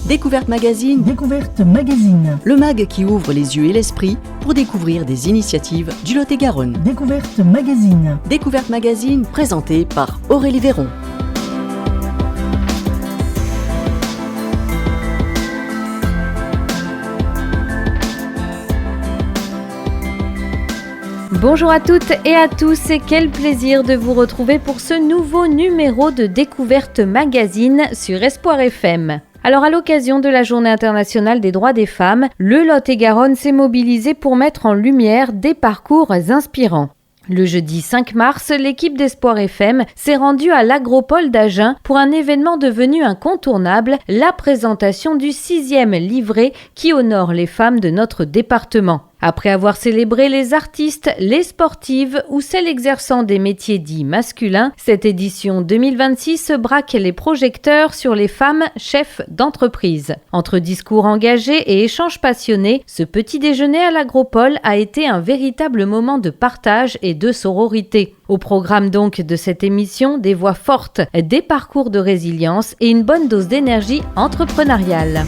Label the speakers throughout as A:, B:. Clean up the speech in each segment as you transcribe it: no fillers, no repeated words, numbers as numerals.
A: Découverte Magazine.
B: Découverte Magazine.
A: Le mag qui ouvre les yeux et l'esprit pour découvrir des initiatives du Lot-et-Garonne.
B: Découverte Magazine.
A: Découverte Magazine présentée par Aurélie Véron.
C: Bonjour à toutes et à tous et quel plaisir de vous retrouver pour ce nouveau numéro de Découverte Magazine sur Espoir FM. Alors à l'occasion de la Journée internationale des droits des femmes, le Lot-et-Garonne s'est mobilisé pour mettre en lumière des parcours inspirants. Le jeudi 5 mars, l'équipe d'Espoir FM s'est rendue à l'Agropole d'Agen pour un événement devenu incontournable, la présentation du 6e livret qui honore les femmes de notre département. Après avoir célébré les artistes, les sportives ou celles exerçant des métiers dits masculins, cette édition 2026 braque les projecteurs sur les femmes chefs d'entreprise. Entre discours engagés et échanges passionnés, ce petit déjeuner à l'Agropole a été un véritable moment de partage et de sororité. Au programme donc de cette émission, des voix fortes, des parcours de résilience et une bonne dose d'énergie entrepreneuriale.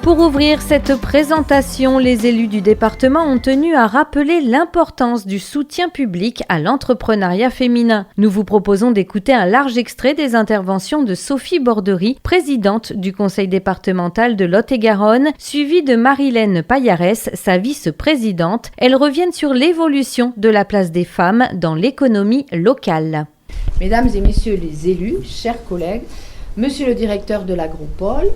C: Pour ouvrir cette présentation, les élus du département ont tenu à rappeler l'importance du soutien public à l'entrepreneuriat féminin. Nous vous proposons d'écouter un large extrait des interventions de Sophie Borderie, présidente du conseil départemental de Lot-et-Garonne, suivie de Marilène Payarès, sa vice-présidente. Elles reviennent sur l'évolution de la place des femmes dans l'économie locale.
D: Mesdames et messieurs les élus, chers collègues, Monsieur le directeur de l'Agropole,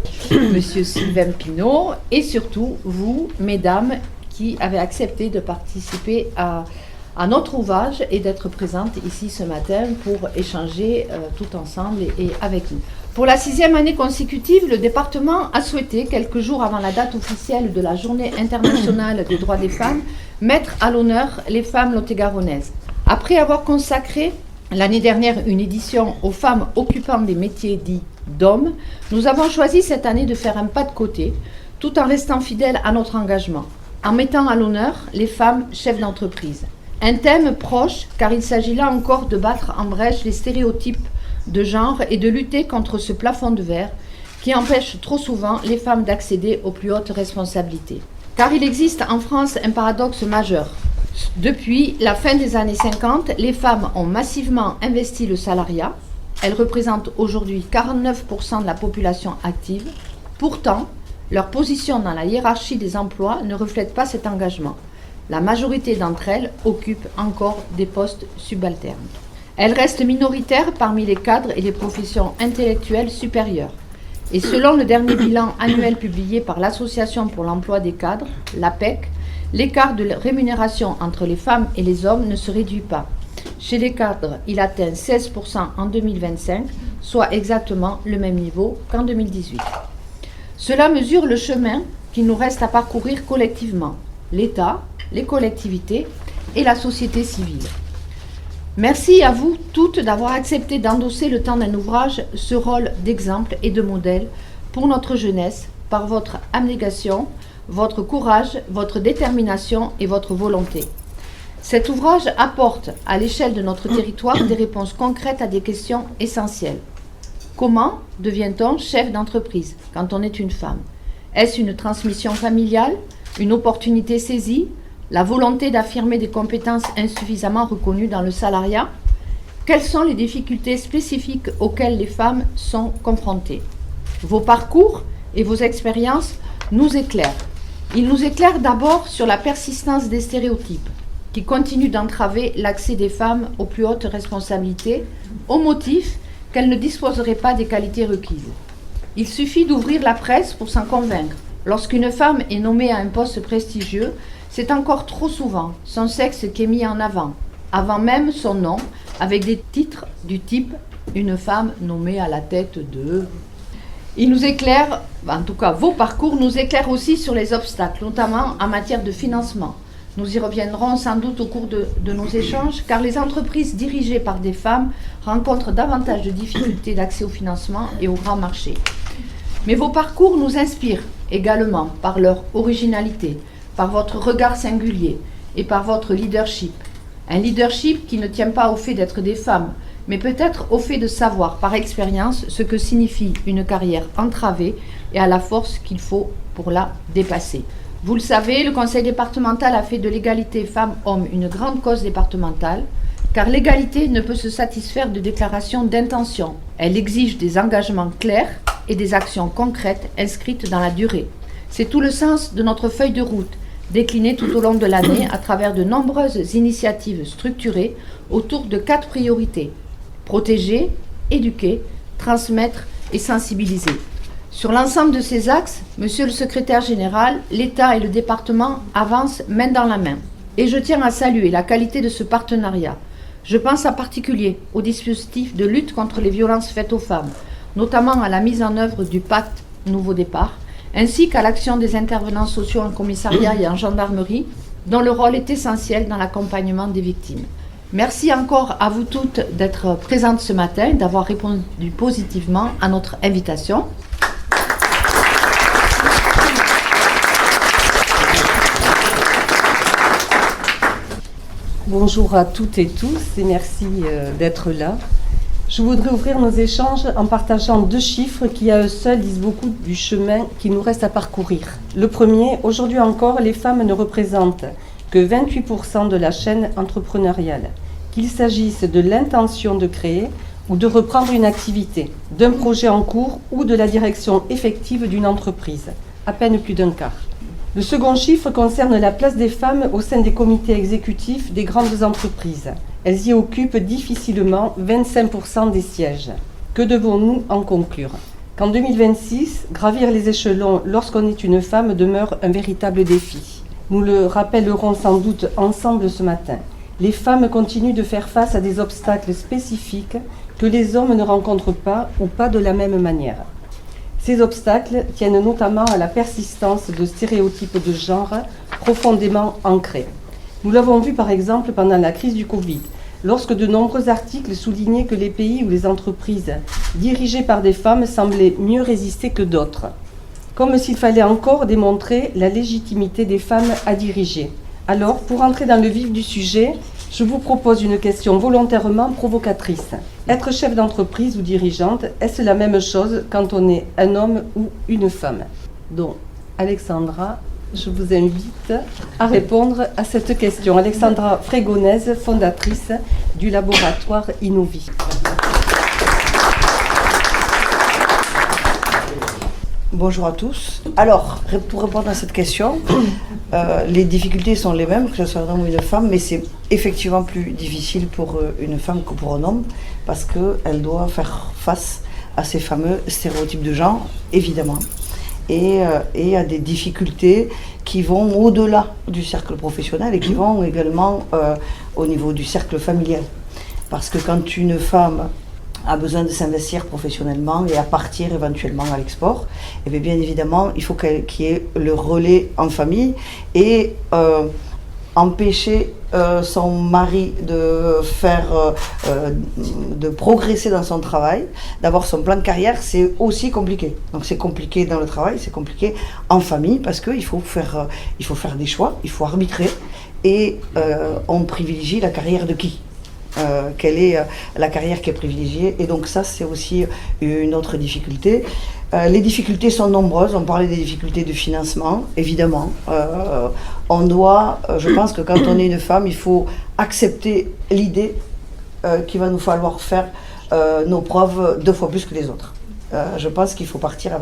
D: Monsieur Sylvain Pinault, et surtout vous, mesdames, qui avez accepté de participer à notre ouvrage et d'être présentes ici ce matin pour échanger tout ensemble et avec nous. Pour la 6e année consécutive, le département a souhaité, quelques jours avant la date officielle de la Journée internationale des droits des femmes, mettre à l'honneur les femmes lot-et-garonnaises. Après avoir consacré l'année dernière une édition aux femmes occupant des métiers dits d'hommes, nous avons choisi cette année de faire un pas de côté, tout en restant fidèles à notre engagement, en mettant à l'honneur les femmes chefs d'entreprise. Un thème proche, car il s'agit là encore de battre en brèche les stéréotypes de genre et de lutter contre ce plafond de verre qui empêche trop souvent les femmes d'accéder aux plus hautes responsabilités. Car il existe en France un paradoxe majeur. Depuis la fin des années 50, les femmes ont massivement investi le salariat. Elles représentent aujourd'hui 49% de la population active. Pourtant, leur position dans la hiérarchie des emplois ne reflète pas cet engagement. La majorité d'entre elles occupent encore des postes subalternes. Elles restent minoritaires parmi les cadres et les professions intellectuelles supérieures. Et selon le dernier bilan annuel publié par l'Association pour l'emploi des cadres, l'APEC, l'écart de rémunération entre les femmes et les hommes ne se réduit pas. Chez les cadres, il atteint 16% en 2025, soit exactement le même niveau qu'en 2018. Cela mesure le chemin qu'il nous reste à parcourir collectivement, l'État, les collectivités et la société civile. Merci à vous toutes d'avoir accepté d'endosser le temps d'un ouvrage ce rôle d'exemple et de modèle pour notre jeunesse par votre abnégation, votre courage, votre détermination et votre volonté. Cet ouvrage apporte, à l'échelle de notre territoire, des réponses concrètes à des questions essentielles. Comment devient-on chef d'entreprise quand on est une femme ? Est-ce une transmission familiale, une opportunité saisie, la volonté d'affirmer des compétences insuffisamment reconnues dans le salariat ? Quelles sont les difficultés spécifiques auxquelles les femmes sont confrontées ? Vos parcours et vos expériences nous éclairent. Ils nous éclairent d'abord sur la persistance des stéréotypes qui continuent d'entraver l'accès des femmes aux plus hautes responsabilités au motif qu'elles ne disposeraient pas des qualités requises. Il suffit d'ouvrir la presse pour s'en convaincre. Lorsqu'une femme est nommée à un poste prestigieux, c'est encore trop souvent son sexe qui est mis en avant même son nom, avec des titres du type « une femme nommée à la tête de ». Il nous éclaire, en tout cas vos parcours nous éclairent aussi sur les obstacles, notamment en matière de financement. Nous y reviendrons sans doute au cours de nos échanges, car les entreprises dirigées par des femmes rencontrent davantage de difficultés d'accès au financement et au grand marché. Mais vos parcours nous inspirent également par leur originalité, par votre regard singulier et par votre leadership. Un leadership qui ne tient pas au fait d'être des femmes, mais peut-être au fait de savoir par expérience ce que signifie une carrière entravée et à la force qu'il faut pour la dépasser. Vous le savez, le conseil départemental a fait de l'égalité femmes-hommes une grande cause départementale, car l'égalité ne peut se satisfaire de déclarations d'intention. Elle exige des engagements clairs et des actions concrètes inscrites dans la durée. C'est tout le sens de notre feuille de route, déclinée tout au long de l'année à travers de nombreuses initiatives structurées autour de 4 priorités. Protéger, éduquer, transmettre et sensibiliser. Sur l'ensemble de ces axes, Monsieur le secrétaire général, l'État et le département avancent main dans la main. Et je tiens à saluer la qualité de ce partenariat. Je pense en particulier au dispositif de lutte contre les violences faites aux femmes, notamment à la mise en œuvre du pacte Nouveau Départ, ainsi qu'à l'action des intervenants sociaux en commissariat et en gendarmerie, dont le rôle est essentiel dans l'accompagnement des victimes. Merci encore à vous toutes d'être présentes ce matin, d'avoir répondu positivement à notre invitation.
E: Bonjour à toutes et tous et merci d'être là. Je voudrais ouvrir nos échanges en partageant 2 chiffres qui à eux seuls disent beaucoup du chemin qui nous reste à parcourir. Le premier, aujourd'hui encore, les femmes ne représentent que 28% de la chaîne entrepreneuriale, qu'il s'agisse de l'intention de créer ou de reprendre une activité, d'un projet en cours ou de la direction effective d'une entreprise, à peine plus d'un quart. Le second chiffre concerne la place des femmes au sein des comités exécutifs des grandes entreprises. Elles y occupent difficilement 25% des sièges. Que devons-nous en conclure ? Qu'en 2026, gravir les échelons lorsqu'on est une femme demeure un véritable défi. Nous le rappellerons sans doute ensemble ce matin. Les femmes continuent de faire face à des obstacles spécifiques que les hommes ne rencontrent pas ou pas de la même manière. Ces obstacles tiennent notamment à la persistance de stéréotypes de genre profondément ancrés. Nous l'avons vu par exemple pendant la crise du Covid, lorsque de nombreux articles soulignaient que les pays ou les entreprises dirigées par des femmes semblaient mieux résister que d'autres. Comme s'il fallait encore démontrer la légitimité des femmes à diriger. Alors, pour entrer dans le vif du sujet, je vous propose une question volontairement provocatrice. Être chef d'entreprise ou dirigeante, est-ce la même chose quand on est un homme ou une femme ? Donc, Alexandra, je vous invite à répondre à cette question. Alexandra Frégonèse, fondatrice du laboratoire Innovi.
F: Bonjour à tous. Alors, pour répondre à cette question, les difficultés sont les mêmes, que ce soit un homme ou une femme, mais c'est effectivement plus difficile pour une femme que pour un homme, parce qu'elle doit faire face à ces fameux stéréotypes de genre, évidemment, et à des difficultés qui vont au-delà du cercle professionnel et qui vont également au niveau du cercle familial. Parce que quand une femme a besoin de s'investir professionnellement et à partir éventuellement à l'export, et bien évidemment, il faut qu'il y ait le relais en famille et empêcher son mari de de progresser dans son travail, d'avoir son plan de carrière, c'est aussi compliqué. Donc c'est compliqué dans le travail, c'est compliqué en famille parce qu'il faut faire des choix, il faut arbitrer et on privilégie la carrière de qui ? Quelle est la carrière qui est privilégiée, et donc ça c'est aussi une autre difficulté. Les difficultés sont nombreuses, on parlait des difficultés de financement, évidemment. Je pense que quand on est une femme, il faut accepter l'idée qu'il va nous falloir faire nos preuves 2 fois plus que les autres. Je pense qu'il faut partir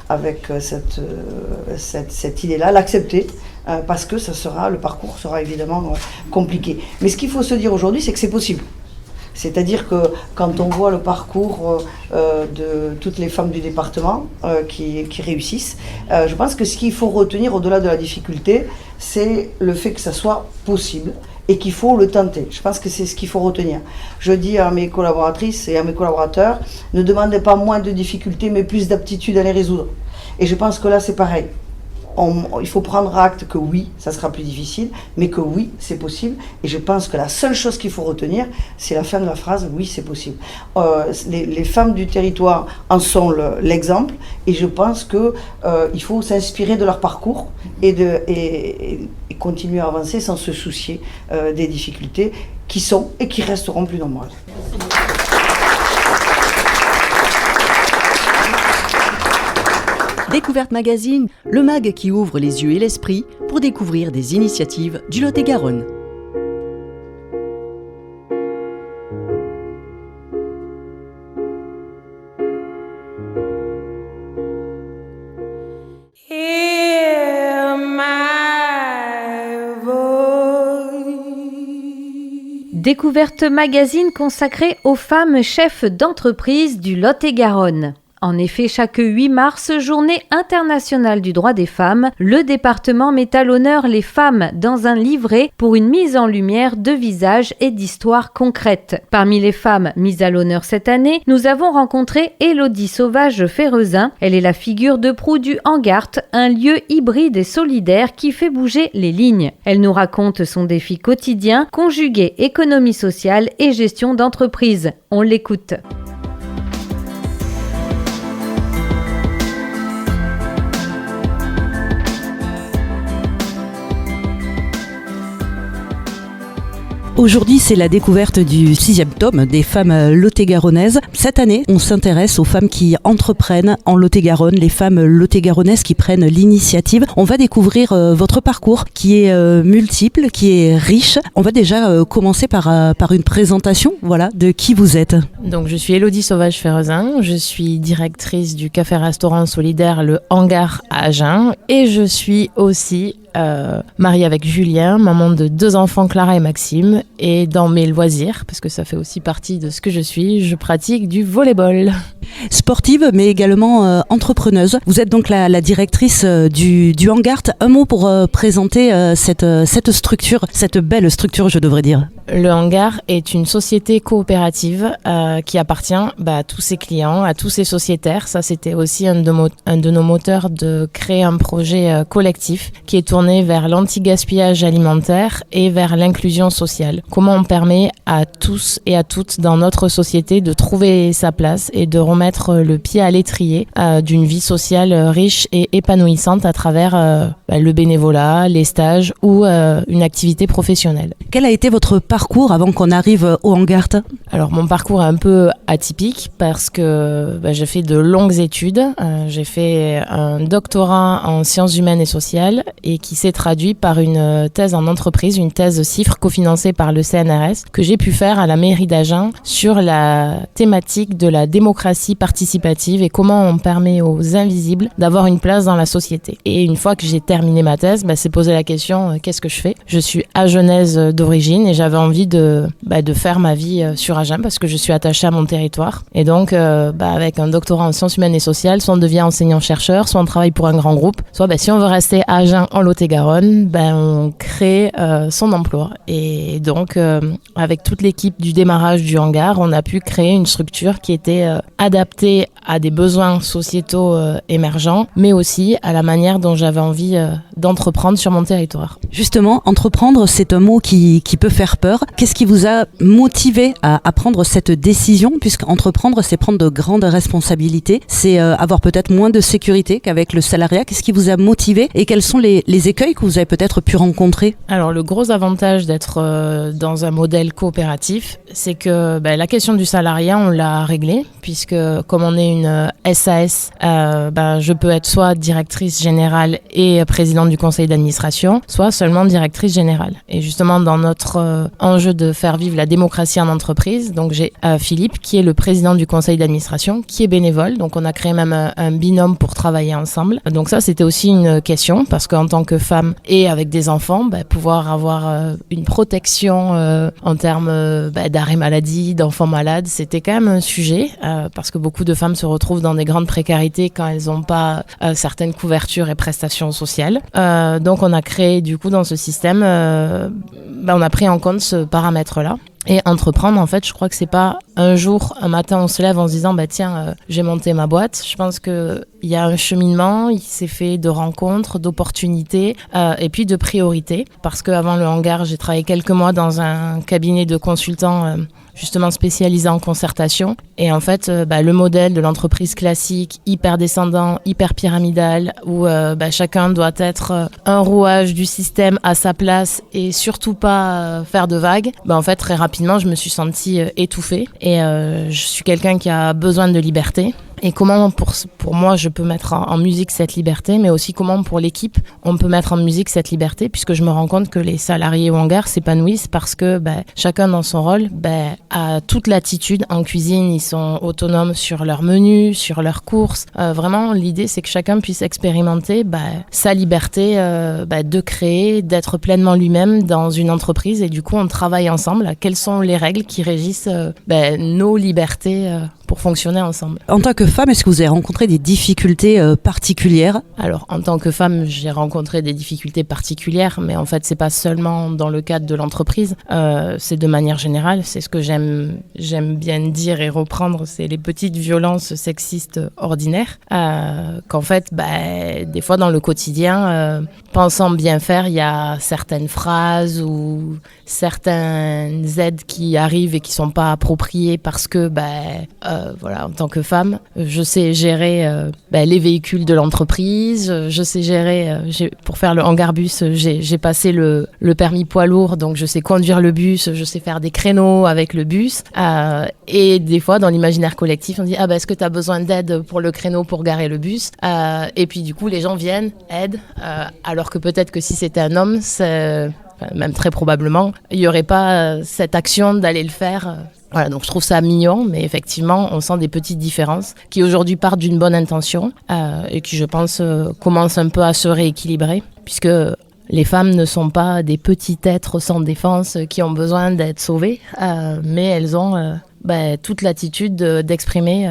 F: avec cette idée-là, l'accepter, parce que le parcours sera évidemment compliqué. Mais ce qu'il faut se dire aujourd'hui, c'est que c'est possible. C'est-à-dire que quand on voit le parcours de toutes les femmes du département qui réussissent, je pense que ce qu'il faut retenir au-delà de la difficulté, c'est le fait que ça soit possible et qu'il faut le tenter. Je pense que c'est ce qu'il faut retenir. Je dis à mes collaboratrices et à mes collaborateurs, ne demandez pas moins de difficultés, mais plus d'aptitude à les résoudre. Et je pense que là, c'est pareil. il faut prendre acte que oui, ça sera plus difficile, mais que oui, c'est possible. Et je pense que la seule chose qu'il faut retenir, c'est la fin de la phrase, oui, c'est possible. Les femmes du territoire en sont l'exemple, et je pense qu'il faut s'inspirer de leur parcours et continuer à avancer sans se soucier des difficultés qui sont et qui resteront plus nombreuses.
A: Découverte Magazine, le mag qui ouvre les yeux et l'esprit pour découvrir des initiatives du Lot-et-Garonne.
C: Découverte Magazine consacrée aux femmes chefs d'entreprise du Lot-et-Garonne. En effet, chaque 8 mars, journée internationale du droit des femmes, le département met à l'honneur les femmes dans un livret pour une mise en lumière de visages et d'histoires concrètes. Parmi les femmes mises à l'honneur cette année, nous avons rencontré Élodie Sauvage-Ferrezin. Elle est la figure de proue du Hangart, un lieu hybride et solidaire qui fait bouger les lignes. Elle nous raconte son défi quotidien, conjuguer économie sociale et gestion d'entreprise. On l'écoute.
G: Aujourd'hui, c'est la découverte du 6e tome des femmes lot-et-garonnaises. Cette année, on s'intéresse aux femmes qui entreprennent en Lot-et-Garonne, les femmes lot-et-garonnaises qui prennent l'initiative. On va découvrir votre parcours qui est multiple, qui est riche. On va déjà commencer par une présentation, voilà, de qui vous êtes.
H: Donc, je suis Élodie Sauvage-Ferrezin, je suis directrice du café-restaurant solidaire Le Hangart à Agen et je suis aussi mariée avec Julien, maman de 2 enfants, Clara et Maxime, et dans mes loisirs, parce que ça fait aussi partie de ce que je suis, je pratique du volleyball.
G: Sportive, mais également entrepreneuse. Vous êtes donc la directrice du Hangart. Un mot pour présenter cette structure, cette belle structure, je devrais dire.
H: Le Hangart est une société coopérative qui appartient à tous ses clients, à tous ses sociétaires. Ça, c'était aussi un de nos moteurs de créer un projet collectif qui est tourné vers l'anti-gaspillage alimentaire et vers l'inclusion sociale. Comment on permet à tous et à toutes dans notre société de trouver sa place et de remettre le pied à l'étrier d'une vie sociale riche et épanouissante à travers le bénévolat, les stages ou une activité professionnelle.
G: Quel a été votre parcours avant qu'on arrive au Hangart ?
H: Alors mon parcours est un peu atypique parce que j'ai fait de longues études. J'ai fait un doctorat en sciences humaines et sociales et qui s'est traduit par une thèse en entreprise, une thèse CIFRE cofinancée par le CNRS que j'ai pu faire à la mairie d'Agen sur la thématique de la démocratie participative et comment on permet aux invisibles d'avoir une place dans la société. Et une fois que j'ai terminé ma thèse, c'est posé la question qu'est-ce que je fais ? Je suis agenaise d'origine et j'avais envie de faire ma vie sur Agen parce que je suis attachée à mon territoire. Et donc avec un doctorat en sciences humaines et sociales, soit on devient enseignant-chercheur, soit on travaille pour un grand groupe, soit si on veut rester à Agen en Lot-et-Garonne, on crée son emploi. Et donc avec toute l'équipe du démarrage du Hangart, on a pu créer une structure qui était adaptée à des besoins sociétaux émergents, mais aussi à la manière dont j'avais envie d'entreprendre sur mon territoire.
G: Justement, entreprendre, c'est un mot qui peut faire peur. Qu'est-ce qui vous a motivé à prendre cette décision, puisqu'entreprendre, c'est prendre de grandes responsabilités, c'est avoir peut-être moins de sécurité qu'avec le salariat. Qu'est-ce qui vous a motivé et quels sont les écueils que vous avez peut-être pu rencontrer ?
H: Alors, le gros avantage d'être dans un modèle coopératif, c'est que la question du salariat, on l'a réglée, puisque comme on est une SAS, je peux être soit directrice générale et présidente du conseil d'administration, soit seulement directrice générale. Et justement, dans notre enjeu de faire vivre la démocratie en entreprise, donc j'ai Philippe, qui est le président du conseil d'administration, qui est bénévole. Donc on a créé même un binôme pour travailler ensemble. Donc ça, c'était aussi une question, parce qu'en tant que femme et avec des enfants, pouvoir avoir une protection en termes d'arrêt maladie, d'enfants malades, c'était quand même un sujet, parce que beaucoup de femmes se retrouvent dans des grandes précarités quand elles n'ont pas certaines couvertures et prestations sociales. Donc on a créé du coup dans ce système, on a pris en compte ce paramètre-là. Et entreprendre, en fait, je crois que c'est pas un jour, un matin, on se lève en se disant, j'ai monté ma boîte. Je pense qu'il y a un cheminement, il s'est fait de rencontres, d'opportunités et puis de priorités. Parce qu'avant le hangar, j'ai travaillé quelques mois dans un cabinet de consultants justement spécialisé en concertation. Et en fait, le modèle de l'entreprise classique, hyper descendant, hyper pyramidal, où chacun doit être un rouage du système à sa place et surtout pas faire de vagues, en fait, très rapidement, je me suis sentie étouffée. Et je suis quelqu'un qui a besoin de liberté. Et comment pour moi je peux mettre en musique cette liberté, mais aussi comment pour l'équipe on peut mettre en musique cette liberté, puisque je me rends compte que les salariés au hangar s'épanouissent parce que chacun dans son rôle a toute l'attitude. En cuisine, ils sont autonomes sur leur menu, sur leurs courses. Vraiment, l'idée c'est que chacun puisse expérimenter sa liberté de créer, d'être pleinement lui-même dans une entreprise. Et du coup, on travaille ensemble. Quelles sont les règles qui régissent nos libertés pour fonctionner ensemble.
G: En tant que femme, est-ce que vous avez rencontré des difficultés particulières ?
H: Alors, en tant que femme, j'ai rencontré des difficultés particulières, mais en fait, c'est pas seulement dans le cadre de l'entreprise, c'est de manière générale. C'est ce que j'aime bien dire et reprendre, c'est les petites violences sexistes ordinaires. Qu'en fait, des fois dans le quotidien, pensant bien faire, il y a certaines phrases ou certaines aides qui arrivent et qui sont pas appropriées parce que en tant que femme, je sais gérer les véhicules de l'entreprise, je sais gérer, pour faire le hangar bus, j'ai passé le permis poids lourd, donc je sais conduire le bus, je sais faire des créneaux avec le bus. Et des fois, dans l'imaginaire collectif, on dit est-ce que tu as besoin d'aide pour le créneau pour garer le bus ? Et puis du coup, les gens viennent, aident, alors que peut-être que si c'était un homme, même très probablement, il n'y aurait pas cette action d'aller le faire. Voilà, donc je trouve ça mignon, mais effectivement, on sent des petites différences qui aujourd'hui partent d'une bonne intention et qui, je pense, commencent un peu à se rééquilibrer, puisque les femmes ne sont pas des petits êtres sans défense qui ont besoin d'être sauvés, mais elles ont toute l'attitude d'exprimer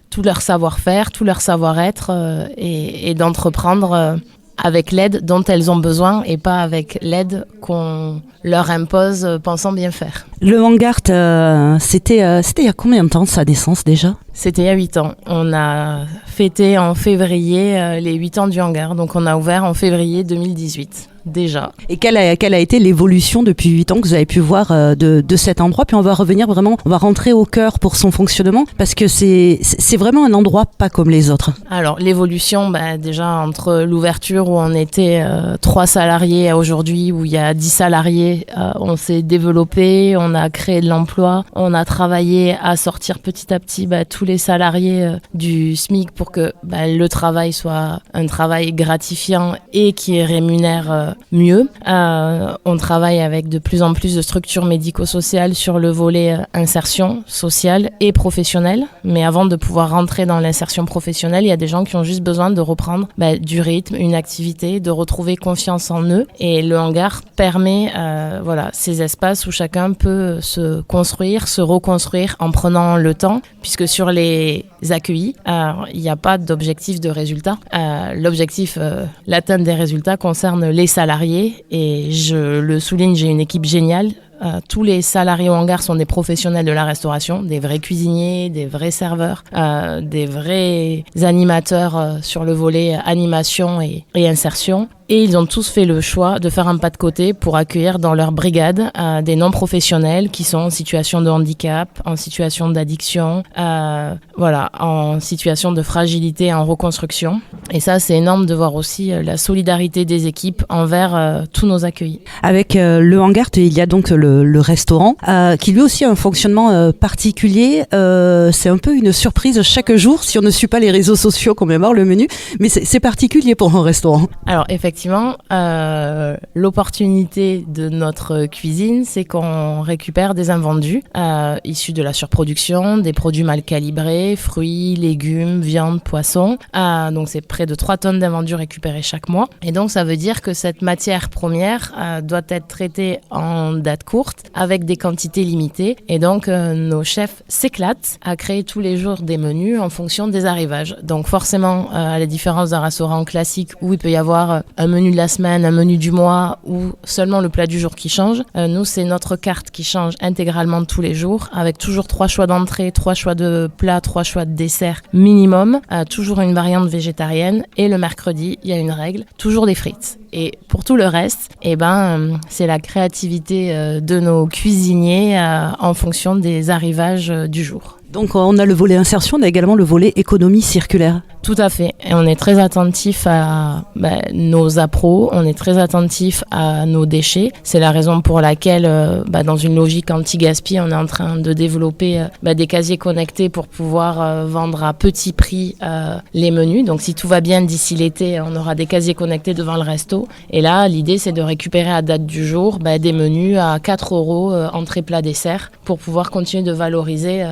H: tout leur savoir-faire, tout leur savoir-être et d'entreprendre avec l'aide dont elles ont besoin et pas avec l'aide qu'on leur impose pensant bien faire.
G: Le hangar, c'était il y a combien de temps sa naissance déjà ?
H: C'était il y a 8 ans. On a fêté en février les 8 ans du hangar, donc on a ouvert en février 2018. Déjà.
G: Et quelle a été l'évolution depuis 8 ans que vous avez pu voir de cet endroit ? Puis on va revenir vraiment, on va rentrer au cœur pour son fonctionnement, parce que c'est vraiment un endroit pas comme les autres.
H: Alors l'évolution, déjà entre l'ouverture où on était 3 salariés à aujourd'hui où il y a 10 salariés, on s'est développé, on a créé de l'emploi, on a travaillé à sortir petit à petit tous les salariés du SMIC pour que le travail soit un travail gratifiant et qui rémunère mieux. On travaille avec de plus en plus de structures médico-sociales sur le volet insertion sociale et professionnelle. Mais avant de pouvoir rentrer dans l'insertion professionnelle, il y a des gens qui ont juste besoin de reprendre du rythme, une activité, de retrouver confiance en eux. Et le hangar permet ces espaces où chacun peut se construire, se reconstruire en prenant le temps, puisque sur les accueillis, il n'y a pas d'objectif de résultat. L'objectif, l'atteinte des résultats concerne les salariés, et je le souligne, j'ai une équipe géniale. Tous les salariés au hangar sont des professionnels de la restauration, des vrais cuisiniers, des vrais serveurs, des vrais animateurs sur le volet animation et insertion. Et ils ont tous fait le choix de faire un pas de côté pour accueillir dans leur brigade des non-professionnels qui sont en situation de handicap, en situation d'addiction, en situation de fragilité, en reconstruction. Et ça, c'est énorme de voir aussi la solidarité des équipes envers tous nos accueillis.
G: Avec le hangar, il y a donc le restaurant qui lui aussi a un fonctionnement particulier. C'est un peu une surprise chaque jour si on ne suit pas les réseaux sociaux qu'on mémore le menu, mais c'est particulier pour un restaurant.
H: Alors effectivement, l'opportunité de notre cuisine, c'est qu'on récupère des invendus issus de la surproduction, des produits mal calibrés, fruits, légumes, viande, poisson. Donc c'est près de 3 tonnes d'invendus récupérés chaque mois. Et donc ça veut dire que cette matière première doit être traitée en date courte avec des quantités limitées. Et donc nos chefs s'éclatent à créer tous les jours des menus en fonction des arrivages. Donc forcément, à la différence d'un restaurant classique où il peut y avoir un menu de la semaine, un menu du mois ou seulement le plat du jour qui change. Nous, c'est notre carte qui change intégralement tous les jours avec toujours 3 choix d'entrée, 3 choix de plats, 3 choix de dessert minimum, toujours une variante végétarienne et le mercredi, il y a une règle, toujours des frites. Et pour tout le reste, c'est la créativité de nos cuisiniers en fonction des arrivages du jour.
G: Donc on a le volet insertion, on a également le volet économie circulaire.
H: Tout à fait. Et on est très attentif à nos appros, on est très attentif à nos déchets. C'est la raison pour laquelle, dans une logique anti-gaspi, on est en train de développer des casiers connectés pour pouvoir vendre à petit prix les menus. Donc si tout va bien d'ici l'été, on aura des casiers connectés devant le resto. Et là, l'idée, c'est de récupérer à date du jour des menus à 4 € entrée plat dessert pour pouvoir continuer de valoriser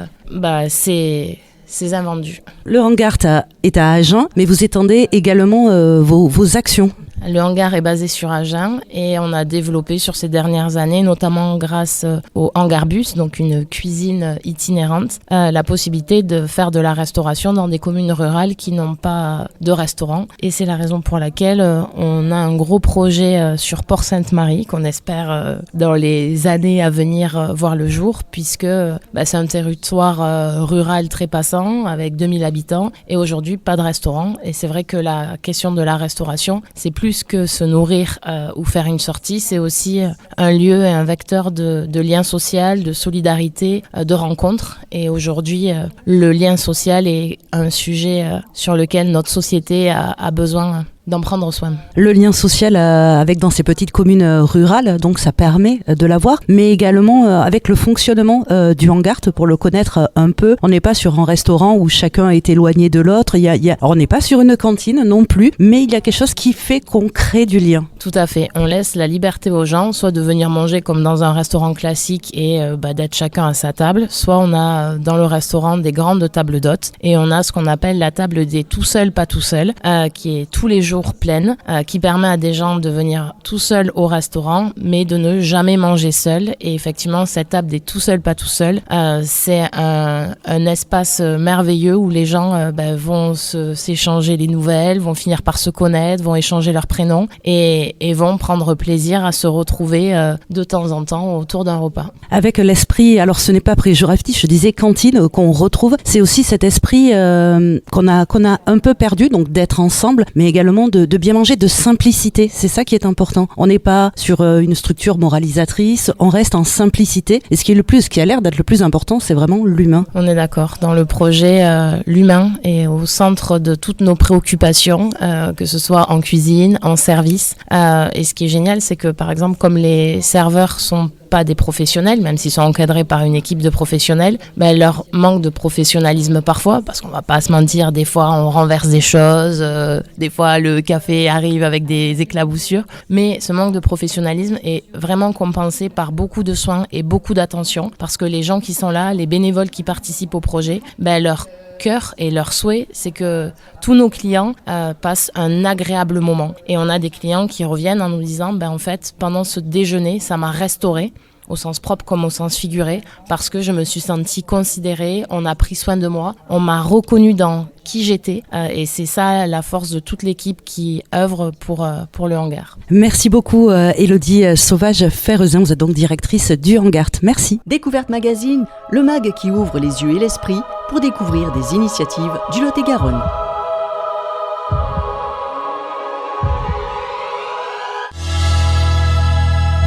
H: ces invendus.
G: Le hangar est à Agen, mais vous étendez également vos actions.
H: Le hangar est basé sur Agen et on a développé sur ces dernières années, notamment grâce au hangar bus, donc une cuisine itinérante, la possibilité de faire de la restauration dans des communes rurales qui n'ont pas de restaurant. Et c'est la raison pour laquelle on a un gros projet sur Port-Sainte-Marie qu'on espère dans les années à venir voir le jour, puisque c'est un territoire rural très passant avec 2000 habitants et aujourd'hui pas de restaurant. Et c'est vrai que la question de la restauration, c'est plus que se nourrir ou faire une sortie, c'est aussi un lieu et un vecteur de lien social, de solidarité, de rencontre. Et aujourd'hui, le lien social est un sujet sur lequel notre société a besoin d'en prendre soin.
G: Le lien social avec dans ces petites communes rurales, donc ça permet de l'avoir, mais également avec le fonctionnement du hangar, pour le connaître un peu. On n'est pas sur un restaurant où chacun est éloigné de l'autre. Alors, on n'est pas sur une cantine non plus, mais il y a quelque chose qui fait qu'on crée du lien.
H: Tout à fait. On laisse la liberté aux gens, soit de venir manger comme dans un restaurant classique et d'être chacun à sa table, soit on a dans le restaurant des grandes tables d'hôtes et on a ce qu'on appelle la table des tout seul, pas tout seul, qui est tous les jours pleine, qui permet à des gens de venir tout seuls au restaurant, mais de ne jamais manger seul. Et effectivement, cette table des tout seuls, pas tout seul, c'est un espace merveilleux où les gens vont s'échanger les nouvelles, vont finir par se connaître, vont échanger leurs prénoms et vont prendre plaisir à se retrouver de temps en temps autour d'un repas. Avec
G: l'esprit, alors ce n'est pas péjoratif, je disais cantine qu'on retrouve, c'est aussi cet esprit qu'on a un peu perdu, donc d'être ensemble, mais également de bien manger, de simplicité. C'est ça qui est important. On n'est pas sur une structure moralisatrice, on reste en simplicité. Et ce qui a l'air d'être le plus important, c'est vraiment l'humain.
H: On est d'accord. Dans le projet, l'humain est au centre de toutes nos préoccupations, que ce soit en cuisine, en service. Et ce qui est génial, c'est que par exemple, comme les serveurs sont pas des professionnels, même s'ils sont encadrés par une équipe de professionnels, leur manque de professionnalisme parfois, parce qu'on va pas se mentir, des fois on renverse des choses, des fois le café arrive avec des éclaboussures, mais ce manque de professionnalisme est vraiment compensé par beaucoup de soins et beaucoup d'attention, parce que les gens qui sont là, les bénévoles qui participent au projet, leur cœur et leur souhait, c'est que tous nos clients passent un agréable moment. Et on a des clients qui reviennent en nous disant, en fait, pendant ce déjeuner, ça m'a restauré, au sens propre comme au sens figuré, parce que je me suis sentie considérée, on a pris soin de moi, on m'a reconnue dans qui j'étais, et c'est ça la force de toute l'équipe qui œuvre pour le hangar.
G: Merci beaucoup Élodie Sauvage-Ferrezin, vous êtes donc directrice du hangar. Merci.
A: Découverte Magazine, le mag qui ouvre les yeux et l'esprit pour découvrir des initiatives du Lot-et-Garonne.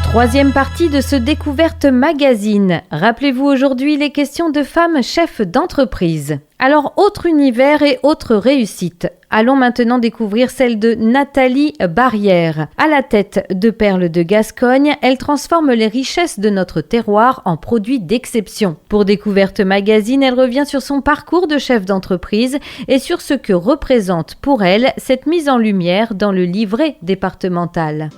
C: Troisième partie de ce Découverte Magazine. Rappelez-vous aujourd'hui les questions de femmes chefs d'entreprise. Alors, autre univers et autre réussite. Allons maintenant découvrir celle de Nathalie Barrière. À la tête de Perles de Gascogne, elle transforme les richesses de notre terroir en produits d'exception. Pour Découverte Magazine, elle revient sur son parcours de chef d'entreprise et sur ce que représente pour elle cette mise en lumière dans le livret départemental.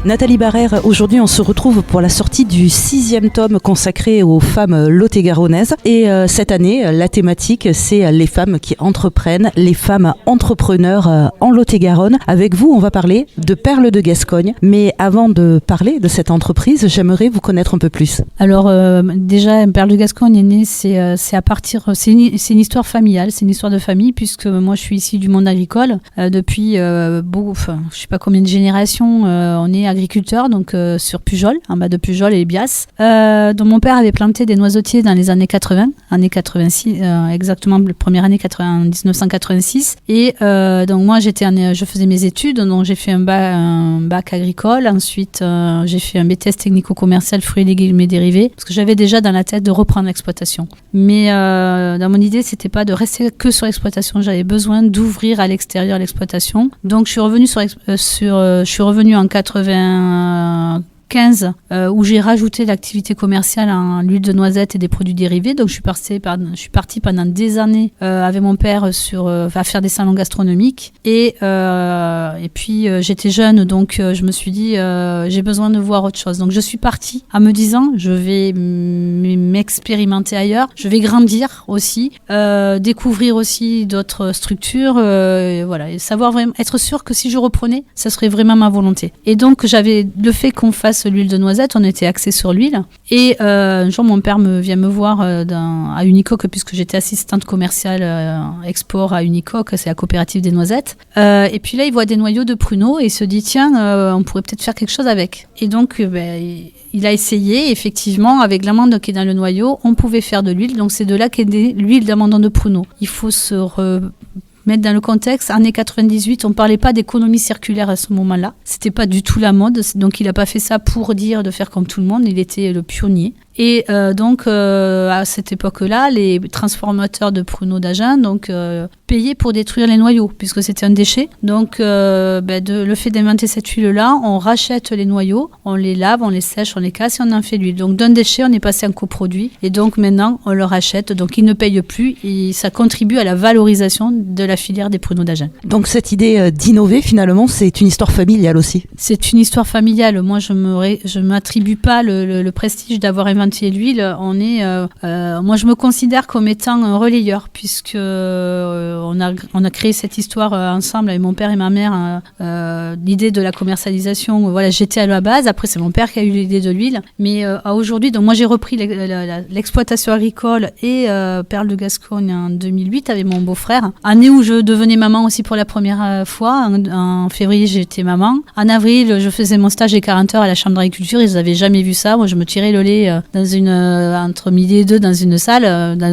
G: Nathalie Barrère, aujourd'hui on se retrouve pour la sortie du 6e tome consacré aux femmes lot-et-garonnaises. Et cette année, la thématique, c'est les femmes qui entreprennent, les femmes entrepreneurs en Lot-et-Garonne. Avec vous, on va parler de Perles de Gascogne. Mais avant de parler de cette entreprise, j'aimerais vous connaître un peu plus.
I: Alors déjà, Perles de Gascogne est née, c'est une histoire familiale, c'est une histoire de famille, puisque moi je suis issue du monde agricole. Depuis je sais pas combien de générations, on est agriculteur, donc sur Pujol, en bas de Pujol et Bias. Donc mon père avait planté des noisetiers dans les années 80, années 86, exactement, la première année 1986. Et donc moi je faisais mes études, donc j'ai fait un bac agricole. Ensuite j'ai fait un BTS technico-commercial fruits et légumes et dérivés, parce que j'avais déjà dans la tête de reprendre l'exploitation. Mais dans mon idée, c'était pas de rester que sur l'exploitation. J'avais besoin d'ouvrir à l'extérieur l'exploitation. Donc je suis revenue en 95 où j'ai rajouté l'activité commerciale en l'huile de noisette et des produits dérivés. Donc je suis partie pendant des années avec mon père à faire des salons gastronomiques et puis j'étais jeune, donc je me suis dit j'ai besoin de voir autre chose. Donc je suis partie en me disant je vais m'expérimenter ailleurs, je vais grandir aussi, découvrir aussi d'autres structures, voilà, et savoir vraiment être sûr que si je reprenais, ça serait vraiment ma volonté. Et donc j'avais le fait qu'on fasse l'huile de noisette, on était axé sur l'huile. Et un jour, mon père vient me voir à Unicoque, puisque j'étais assistante commerciale export à Unicoque, c'est la coopérative des noisettes. Et puis là, il voit des noyaux de pruneaux et il se dit, tiens, on pourrait peut-être faire quelque chose avec. Et donc, il a essayé, effectivement, avec l'amande qui est dans le noyau, on pouvait faire de l'huile. Donc c'est de là qu'est née l'huile d'amandon de pruneau. Il faut mettre dans le contexte, années 98, on ne parlait pas d'économie circulaire à ce moment-là. C'était pas du tout la mode, donc il n'a pas fait ça pour dire de faire comme tout le monde, il était le pionnier. Et donc, à cette époque-là, les transformateurs de pruneaux d'Agen payaient pour détruire les noyaux, puisque c'était un déchet. Donc, le fait d'inventer cette huile-là, on rachète les noyaux, on les lave, on les sèche, on les casse et on en fait l'huile. Donc, d'un déchet, on est passé en coproduit. Et donc, maintenant, on le rachète. Donc, ils ne payent plus et ça contribue à la valorisation de la filière des pruneaux d'Agen.
G: Donc, cette idée d'innover, finalement, c'est une histoire familiale aussi.
I: C'est une histoire familiale. Moi, je m'attribue pas le prestige d'avoir inventé l'huile. Moi, je me considère comme étant un relayeur, puisque on a créé cette histoire ensemble avec mon père et ma mère. L'idée de la commercialisation, voilà, j'étais à la base. Après, c'est mon père qui a eu l'idée de l'huile. Mais aujourd'hui, donc moi, j'ai repris l'exploitation agricole et Perles de Gascogne en 2008 avec mon beau-frère. Année où je devenais maman aussi pour la première fois. En février, j'étais maman. En avril, je faisais mon stage des 40 heures à la chambre d'agriculture. Ils n'avaient jamais vu ça. Moi, je me tirais le lait entre midi et 2 dans une salle.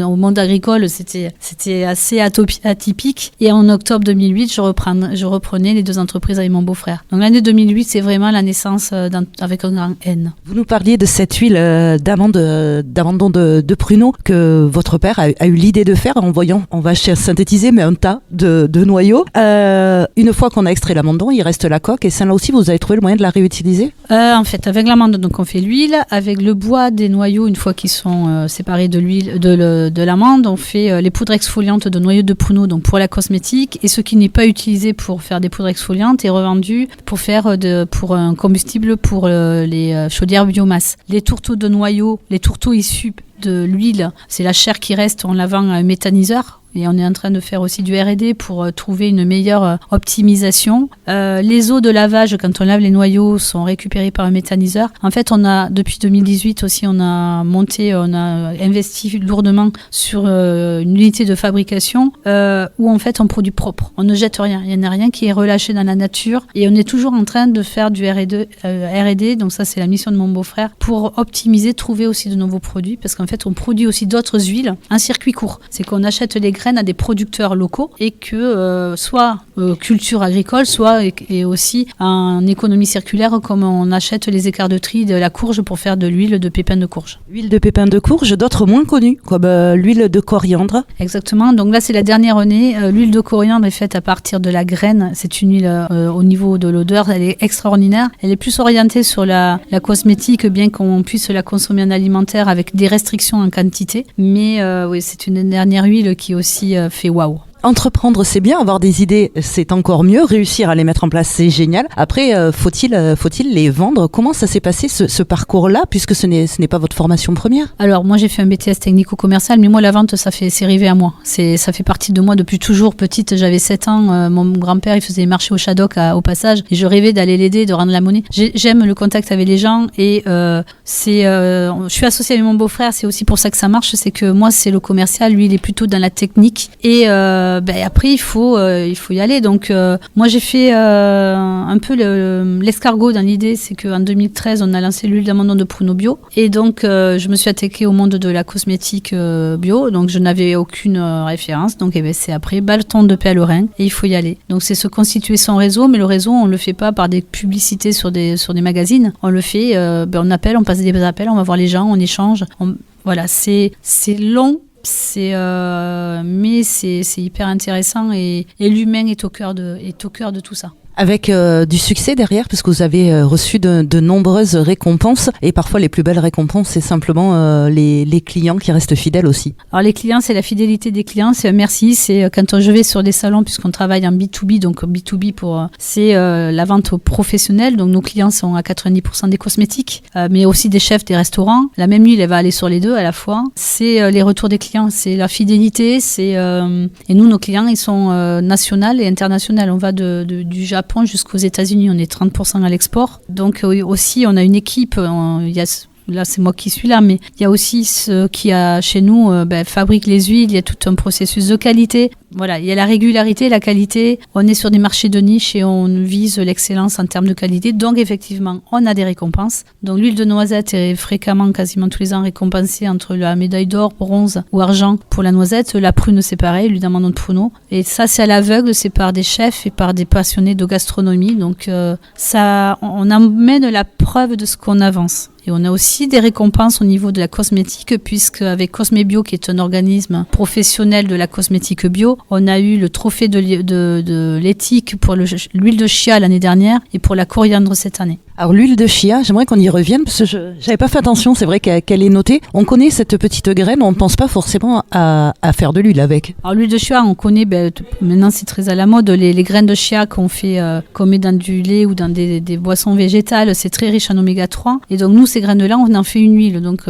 I: Au monde agricole, c'était assez atypique. Et en octobre 2008, je reprenais les deux entreprises avec mon beau-frère. Donc l'année 2008, c'est vraiment la naissance avec un grand N.
G: Vous nous parliez de cette huile d'amandon de pruneaux que votre père a eu l'idée de faire en voyant, on va synthétiser, mais un tas de noyaux. Une fois qu'on a extrait l'amandon, il reste la coque. Et celle-là aussi, vous avez trouvé le moyen de la réutiliser ?
I: En fait, avec l'amandon, donc on fait l'huile. Avec le bois des noyaux, une fois qu'ils sont séparés de l'huile, de l'amande, on fait les poudres exfoliantes de noyaux de pruneaux, donc pour la cosmétique, et ce qui n'est pas utilisé pour faire des poudres exfoliantes est revendu pour un combustible pour les chaudières biomasse. Les tourteaux de noyaux, les tourteaux issus de l'huile, c'est la chair qui reste en lavant un méthaniseur. Et on est en train de faire aussi du R&D pour trouver une meilleure optimisation. Les eaux de lavage, quand on lave les noyaux, sont récupérées par un méthaniseur. En fait, depuis 2018 aussi, on a investi lourdement sur une unité de fabrication où en fait on produit propre. On ne jette rien. Il n'y en a rien qui est relâché dans la nature. Et on est toujours en train de faire du R&D. Donc ça, c'est la mission de mon beau-frère pour optimiser, trouver aussi de nouveaux produits. Parce qu'en fait, on produit aussi d'autres huiles en circuit court. C'est qu'on achète les graines à des producteurs locaux et que soit culture agricole, soit et aussi en économie circulaire, comme on achète les écarts de tri de la courge pour faire de l'huile de pépins de courge.
G: Huile de pépins de courge, d'autres moins connues, comme l'huile de coriandre.
I: Exactement, donc là c'est la dernière année. L'huile de coriandre est faite à partir de la graine. C'est une huile au niveau de l'odeur, elle est extraordinaire. Elle est plus orientée sur la cosmétique, bien qu'on puisse la consommer en alimentaire avec des restrictions en quantité. Mais oui, c'est une dernière huile qui aussi fait waouh.
G: Entreprendre, c'est bien, avoir des idées, c'est encore mieux, réussir à les mettre en place, c'est génial. Après, faut-il les vendre? Comment ça s'est passé ce parcours-là, puisque ce n'est pas votre formation première?
I: Alors moi j'ai fait un BTS technico-commercial, mais moi la vente c'est arrivé à moi. Ça fait partie de moi depuis toujours. Petite, j'avais 7 ans, mon grand-père il faisait des marchés au Shadok au passage, et je rêvais d'aller l'aider, de rendre la monnaie. J'aime le contact avec les gens, et je suis associée avec mon beau-frère, c'est aussi pour ça que ça marche, c'est que moi c'est le commercial, lui il est plutôt dans la technique, et après il faut y aller. Donc moi j'ai fait un peu l'escargot dans l'idée, c'est qu'en 2013 on a lancé l'huile d'amandon de Pruno bio, et donc je me suis attaquée au monde de la cosmétique bio, donc je n'avais aucune référence, donc c'est après bâton de paix à l'oreille, et il faut y aller. Donc c'est se constituer son réseau, mais le réseau on le fait pas par des publicités sur des magazines, on le fait, on appelle, on passe des appels, on va voir les gens, on échange, voilà, c'est long, mais c'est hyper intéressant, et l'humain est au cœur de tout ça.
G: Avec du succès derrière, parce que vous avez reçu de nombreuses récompenses, et parfois les plus belles récompenses, c'est simplement les clients qui restent fidèles aussi.
I: Alors les clients, c'est la fidélité des clients, c'est un merci, c'est quand je vais sur des salons, puisqu'on travaille en B2B, donc B2B c'est la vente aux professionnels, donc nos clients sont à 90% des cosmétiques, mais aussi des chefs des restaurants. La même huile, elle va aller sur les deux à la fois. C'est les retours des clients, c'est la fidélité, et nous, nos clients, ils sont nationaux et internationaux. On va du Japon jusqu'aux États-Unis, on est 30% à l'export. Donc aussi, on a une équipe, là c'est moi qui suis là, mais il y a aussi ceux qui chez nous fabriquent les huiles, il y a tout un processus de qualité. Voilà, il y a la régularité, la qualité. On est sur des marchés de niche et on vise l'excellence en termes de qualité. Donc effectivement, on a des récompenses. Donc l'huile de noisette est fréquemment, quasiment tous les ans, récompensée entre la médaille d'or, bronze ou argent pour la noisette. La prune, c'est pareil, l'huile d'amandon de Pruno. Et ça, c'est à l'aveugle, c'est par des chefs et par des passionnés de gastronomie. Donc on amène la preuve de ce qu'on avance. Et on a aussi des récompenses au niveau de la cosmétique, puisque avec Cosmebio, qui est un organisme professionnel de la cosmétique bio, on a eu le trophée de l'éthique pour l'huile de chia l'année dernière et pour la coriandre cette année.
G: Alors l'huile de chia, j'aimerais qu'on y revienne, parce que j'avais pas fait attention, c'est vrai qu'elle est notée. On connaît cette petite graine, on ne pense pas forcément à faire de l'huile avec.
I: Alors l'huile de chia, on connaît, maintenant c'est très à la mode, les graines de chia qu'on met dans du lait ou dans des boissons végétales, c'est très riche en oméga 3. Et donc nous, ces graines-là, on en fait une huile. Donc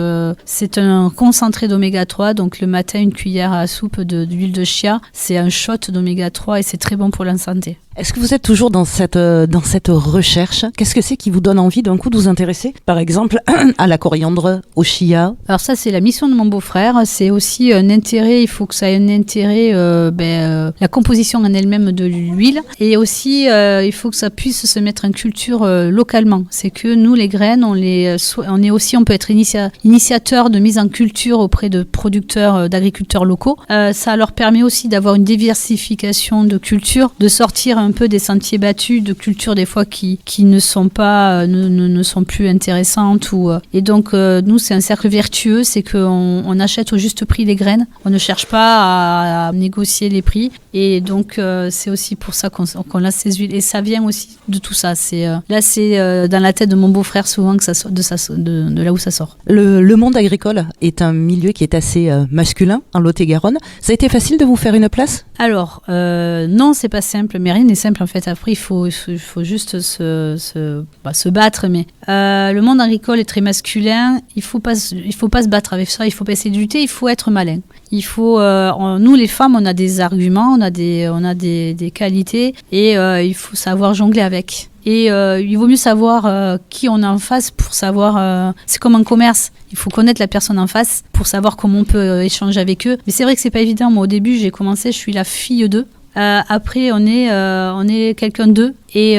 I: c'est un concentré d'oméga 3, donc le matin, une cuillère à soupe d'huile de chia, c'est un shot d'oméga 3 et c'est très bon pour la santé.
G: Est-ce que vous êtes toujours dans cette recherche? Qu'est-ce que c'est qui vous donne envie d'un coup de vous intéresser, par exemple, à la coriandre, au chia?
I: Alors ça, c'est la mission de mon beau-frère. C'est aussi un intérêt, il faut que ça ait un intérêt, la composition en elle-même de l'huile. Et aussi, il faut que ça puisse se mettre en culture localement. C'est que nous, les graines, on peut être initiateur de mise en culture auprès de producteurs, d'agriculteurs locaux. Ça leur permet aussi d'avoir une diversification de culture, de sortir un peu des sentiers battus de cultures des fois qui ne sont pas ne sont plus intéressantes et donc nous c'est un cercle vertueux, c'est qu'on achète au juste prix les graines, on ne cherche pas à négocier les prix et donc c'est aussi pour ça qu'on lance ces huiles et ça vient aussi de tout ça. C'est dans la tête de mon beau-frère souvent que ça sort de là où ça sort.
G: Le monde agricole est un milieu qui est assez masculin en Lot-et-Garonne. Ça a été facile de vous faire une place?
I: Alors non, c'est pas simple, mais rien n'est simple en fait. Après il faut juste se battre, mais le monde agricole est très masculin. Il faut pas se battre avec ça, il faut pas essayer de lutter, il faut être malin. Il faut nous les femmes, on a des arguments, on a des qualités et il faut savoir jongler avec. Et il vaut mieux savoir qui on a en face pour savoir... c'est comme un commerce, il faut connaître la personne en face pour savoir comment on peut échanger avec eux. Mais c'est vrai que c'est pas évident. Moi au début j'ai commencé, je suis la fille d'eux. Après on est quelqu'un d'eux et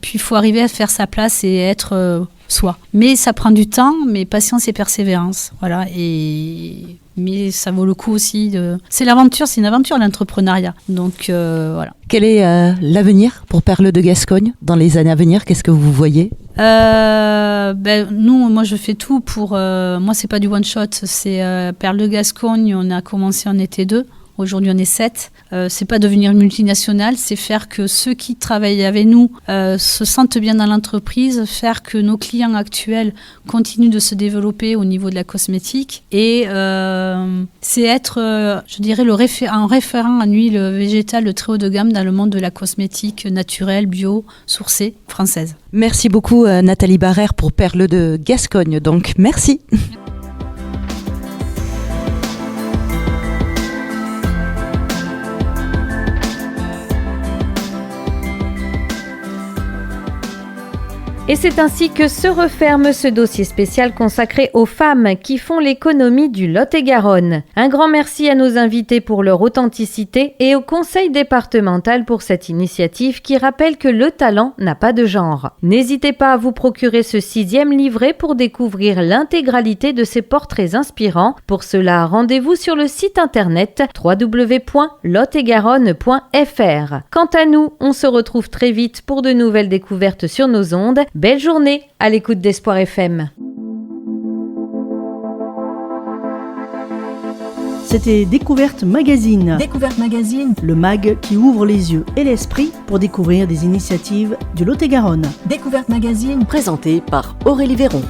I: puis il faut arriver à faire sa place et être soi. Mais ça prend du temps, mais patience et persévérance. Voilà. Mais ça vaut le coup aussi c'est une aventure l'entrepreneuriat. Donc voilà.
G: Quel est l'avenir pour Perles de Gascogne dans les années à venir? Qu'est-ce que vous voyez?
I: Moi je fais tout pour... moi c'est pas du one shot, c'est Perles de Gascogne, on a commencé en été 2. Aujourd'hui, on est 7. C'est pas devenir une multinationale, c'est faire que ceux qui travaillent avec nous se sentent bien dans l'entreprise, faire que nos clients actuels continuent de se développer au niveau de la cosmétique. Et c'est être, je dirais, un référent en huile végétale de très haut de gamme dans le monde de la cosmétique naturelle, bio, sourcée, française.
G: Merci beaucoup Nathalie Barrère pour Perles de Gascogne. Donc merci.
C: Et c'est ainsi que se referme ce dossier spécial consacré aux femmes qui font l'économie du Lot-et-Garonne. Un grand merci à nos invités pour leur authenticité et au conseil départemental pour cette initiative qui rappelle que le talent n'a pas de genre. N'hésitez pas à vous procurer ce 6e livret pour découvrir l'intégralité de ces portraits inspirants. Pour cela, rendez-vous sur le site internet www.lotetgaronne.fr. Quant à nous, on se retrouve très vite pour de nouvelles découvertes sur nos ondes. Belle journée à l'écoute d'Espoir FM.
B: C'était Découverte Magazine. Découverte Magazine, le mag qui ouvre les yeux et l'esprit pour découvrir des initiatives du Lot-et-Garonne. Découverte Magazine,
A: Présenté par Aurélie Véron.